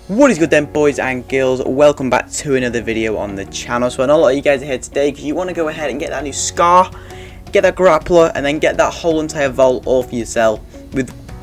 What is good then, boys and girls? Welcome back to another video on the channel. So I know a lot of you guys are here today because you want to go ahead and get that new scar, get that grappler, and then get that whole entire vault all for yourself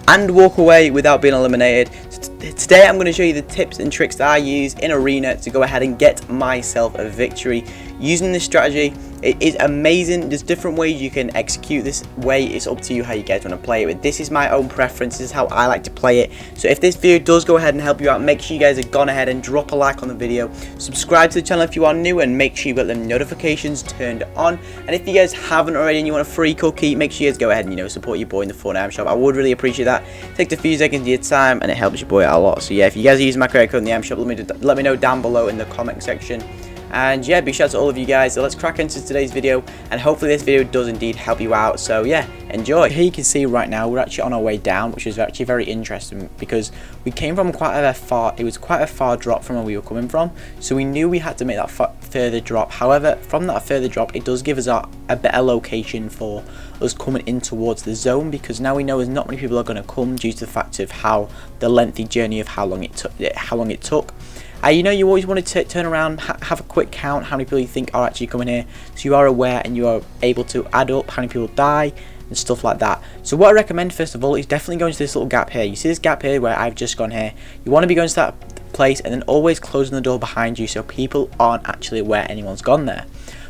and walk away without being eliminated. So today I'm going to show you the tips and tricks that I use in arena to go ahead and get myself a victory using this strategy. It is amazing. There's different ways you can execute this way. It's up to you how you guys want to play it, but this is my own preference. This is how I like to play it. So if this video does go ahead and help you out, make sure you guys have gone ahead and drop a like on the video, subscribe to the channel if you are new, and make sure you've got the notifications turned on. And if you guys haven't already and you want a free cookie, make sure you guys go ahead and support your boy in the Fortnite shop. I would really appreciate that. It takes a few seconds of your time and it helps your boy out a lot. So yeah, if you guys are using my credit code in the shop, let me know down below in the comment section. And yeah, big shout out to all of you guys. So let's crack into today's video, and hopefully this video does indeed help you out. So yeah, enjoy. Here you can see right now we're actually on our way down, which is actually very interesting because we came from quite a far drop from where we were coming from. So we knew we had to make that further drop. However, from that further drop, it does give us a better location for us coming in towards the zone, because now we know there's not many people are going to come due to the fact of how the lengthy journey of how long it took. You always want to turn around, have a quick count how many people you think are actually coming here, so you are aware and you are able to add up how many people die and stuff like that. So what I recommend first of all is definitely going to this little gap here. You see this gap here where I've just gone here? You want to be going to that place and then always closing the door behind you so people aren't actually aware anyone's gone there.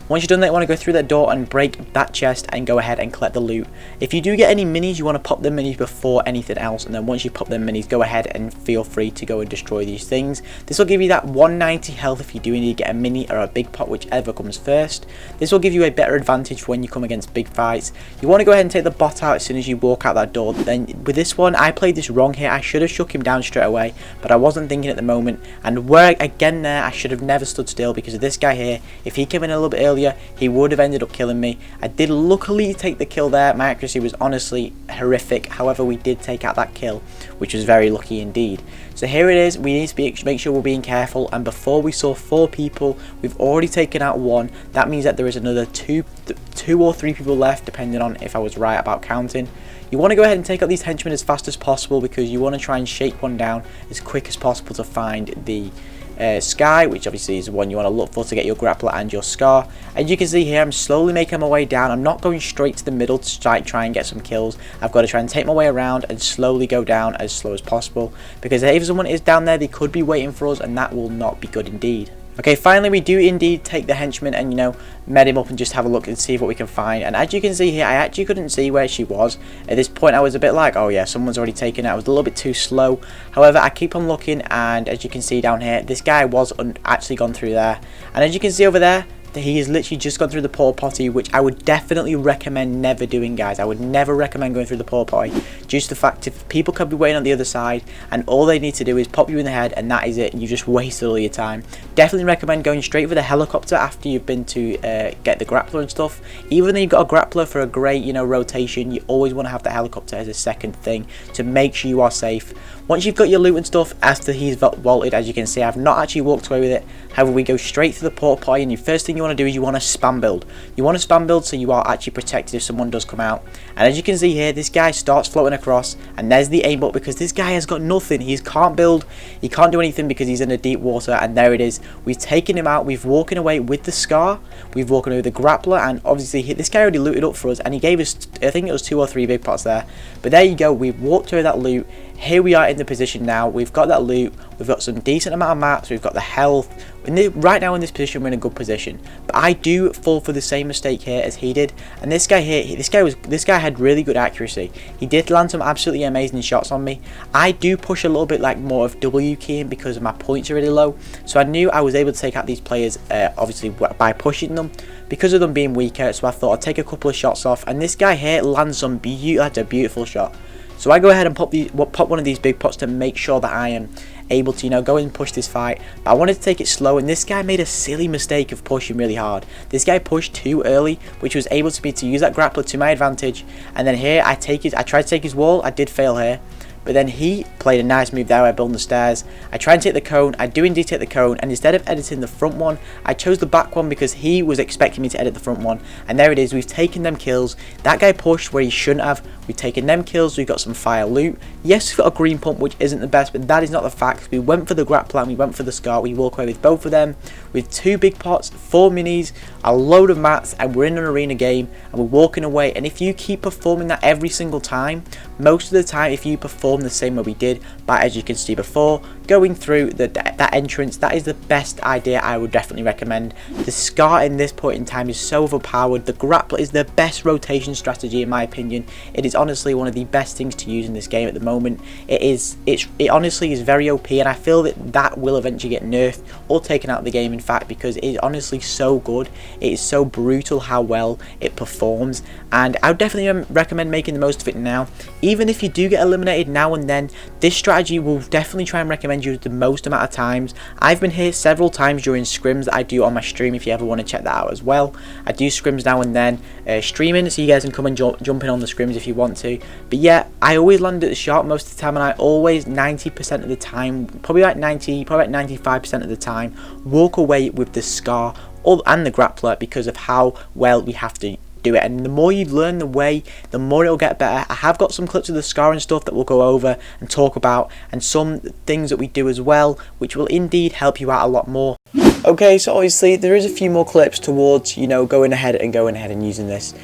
Once you've done that, you want to go through that door and break that chest and go ahead and collect the loot. If you do get any minis, you want to pop the minis before anything else, and then once you pop them minis, go ahead and feel free to go and destroy these things. This will give you that 190 health if you do need to get a mini or a big pot, whichever comes first. This will give you a better advantage when you come against big fights. You want to go ahead and take the bot out as soon as you walk out that door. Then with this one, I played this wrong here. I should have shook him down straight away, but I wasn't thinking at the moment. And where again there, I should have never stood still because of this guy here. If he came in a little bit earlier, he would have ended up killing me. I did luckily take the kill there. My accuracy was honestly horrific. However, we did take out that kill, which was very lucky indeed. So here it is. We need to make sure we're being careful. And before we saw 4 people, we've already taken out 1. That means that there is another two or three people left, depending on if I was right about counting. You want to go ahead and take out these henchmen as fast as possible because you want to try and shake one down as quick as possible to find the Sky, which obviously is the one you want to look for to get your grappler and your scar. As you can see here, I'm slowly making my way down. I'm not going straight to the middle to try and get some kills. I've got to try and take my way around and slowly go down as slow as possible, because if someone is down there, they could be waiting for us, and that will not be good indeed. Okay, finally we do indeed take the henchman and med him up and just have a look and see what we can find. And as you can see here, I actually couldn't see where she was. At this point I was a bit like, oh yeah, someone's already taken it. I was a little bit too slow. However, I keep on looking, and as you can see down here, this guy was actually gone through there. And as you can see over there, he has literally just gone through the porta potty, which I would definitely recommend never doing, guys. I would never recommend going through the porta potty, due to the fact if people could be waiting on the other side and all they need to do is pop you in the head and that is it. You just wasted all your time. Definitely recommend going straight for the helicopter after you've been to get the grappler and stuff. Even though you've got a grappler for a great rotation, you always want to have the helicopter as a second thing to make sure you are safe. Once you've got your loot and stuff, after he's vaulted, as you can see, I've not actually walked away with it. However, we go straight to the porta potty, and the first thing you want to do is you want to spam build. You want to spam build so you are actually protected if someone does come out. And as you can see here, this guy starts floating across, and there's the aimbot because this guy has got nothing. He can't build, he can't do anything because he's in the deep water, and there it is. We've taken him out, we've walking away with the scar, we've walking away with the grappler, and obviously this guy already looted up for us, and he gave us, I think it was 2 or 3 big pots there. But there you go, we've walked away that loot. Here we are in the position now. We've got that loot, we've got some decent amount of mats, we've got the health. Right now in this position, we're in a good position. But I do fall for the same mistake here as he did. And this guy here, this guy had really good accuracy. He did land some absolutely amazing shots on me. I do push a little bit like more of W keying because my points are really low. So I knew I was able to take out these players obviously by pushing them, because of them being weaker. So I thought I'd take a couple of shots off, and this guy here lands some that's a beautiful shot. So I go ahead and pop one of these big pots to make sure that I am able to go and push this fight. But I wanted to take it slow, and this guy made a silly mistake of pushing really hard. This guy pushed too early, which was able to use that grappler to my advantage. And then here I tried to take his wall. I did fail here, but then he played a nice move there by building the stairs. I try and take the cone, I do indeed take the cone, and instead of editing the front one, I chose the back one because he was expecting me to edit the front one, and there it is, we've taken them kills. That guy pushed where he shouldn't have, we've taken them kills, we've got some fire loot. Yes, we've got a green pump, which isn't the best, but that is not the fact. We went for the grappler and we went for the scar, we walk away with both of them, with 2 big pots, 4 minis, a load of mats, and we're in an arena game, and we're walking away. And if you keep performing that every single time, most of the time, if you perform the same way we did, but as you can see before, going through that entrance, that is the best idea. I would definitely recommend. The scar in this point in time is so overpowered. The grappler is the best rotation strategy in my opinion. It is honestly one of the best things to use in this game at the moment. It honestly is very OP, and I feel that will eventually get nerfed or taken out of the game, in fact, because it is honestly so good. It is so brutal how well it performs, and I would definitely recommend making the most of it now. Even if you do get eliminated now and then, this strategy will definitely try and recommend you the most amount of times. I've been here several times during scrims that I do on my stream, if you ever want to check that out as well. I do scrims now and then streaming, so you guys can come and jump in on the scrims if you want to. But yeah, I always land at the shot most of the time, and I always 90% of the time, probably like 95% of the time, walk away with the scar and the grappler because of how well we have to do it. And the more you learn the way, the more it'll get better. I have got some clips of the scar and stuff that we'll go over and talk about, and some things that we do as well, which will indeed help you out a lot more. Okay, so obviously there is a few more clips towards, you know, going ahead and using this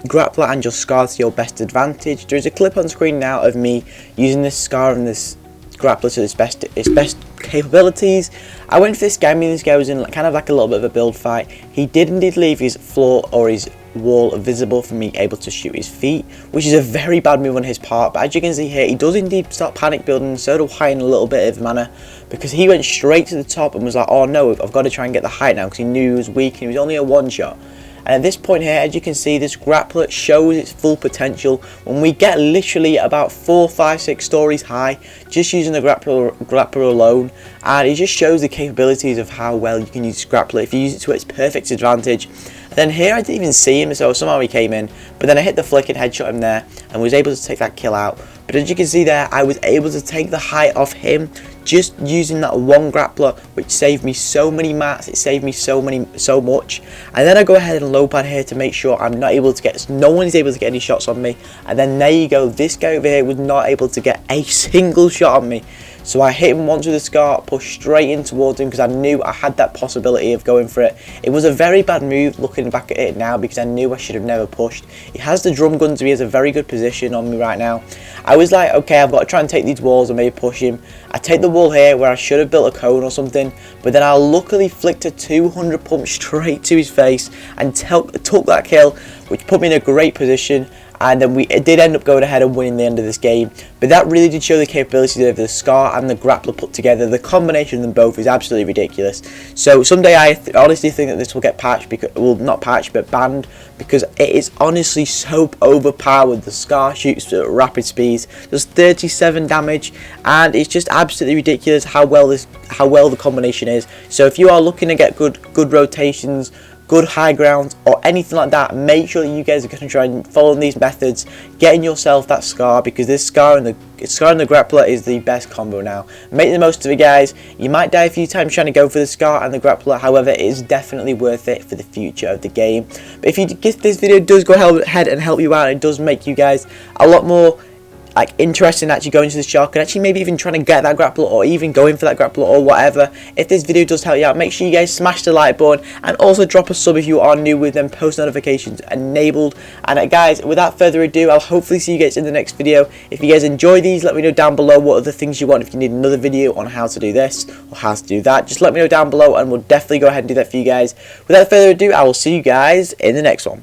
grappler and your scar to your best advantage. There's a clip on screen now of me using this scar and this grappler to its best capabilities. I went for this guy, this guy was in kind of like a little bit of a build fight. He did indeed leave his floor or his wall visible for me able to shoot his feet, which is a very bad move on his part. But as you can see here, he does indeed start panic building, so do I in a little bit of manner, because he went straight to the top and was like, oh no, I've got to try and get the height now, because he knew he was weak and he was only a one shot. And at this point here, as you can see, this grappler shows its full potential when we get literally about 4, 5, 6 stories high just using the grappler alone. And it just shows the capabilities of how well you can use this grappler if you use it to its perfect advantage. And then here I didn't even see him, so somehow he came in, but then I hit the flick and headshot him there and was able to take that kill out. But as you can see there, I was able to take the height off him just using that one grappler, which saved me so many mats. It saved me so much. And then I go ahead and low pad here to make sure I'm not able to get, no one is able to get any shots on me. And then there you go, this guy over here was not able to get a single shot on me. So I hit him once with the scar, pushed straight in towards him because I knew I had that possibility of going for it. It was a very bad move looking back at it now because I knew I should have never pushed. He has the drum gun, so he has a very good position on me right now. I was like, okay, I've got to try and take these walls and maybe push him. I take the wall here where I should have built a cone or something, but then I luckily flicked a 200 pump straight to his face and took that kill, which put me in a great position. And then it did end up going ahead and winning the end of this game. But that really did show the capabilities of the scar and the grappler put together. The combination of them both is absolutely ridiculous. So someday I honestly think that this will get patched, because, well, not patched but banned, because it is honestly so overpowered. The scar shoots at rapid speeds, does 37 damage, and it's just absolutely ridiculous how well the combination is. So if you are looking to get good rotations, good high ground, or anything like that, make sure that you guys are going to try and follow these methods, getting yourself that scar, because this scar and the grappler is the best combo now. Make the most of it, guys. You might die a few times trying to go for the scar and the grappler, however, it is definitely worth it for the future of the game. But if this video does go ahead and help you out, it does make you guys a lot more interested in actually going to the shark and actually maybe even trying to get that grappler, or even going for that grappler or whatever. If this video does help you out, make sure you guys smash the like button and also drop a sub if you are new with them post notifications enabled. And guys, without further ado, I'll hopefully see you guys in the next video. If you guys enjoy these, let me know down below what other things you want. If you need another video on how to do this or how to do that, just let me know down below and we'll definitely go ahead and do that for you guys. Without further ado, I will see you guys in the next one.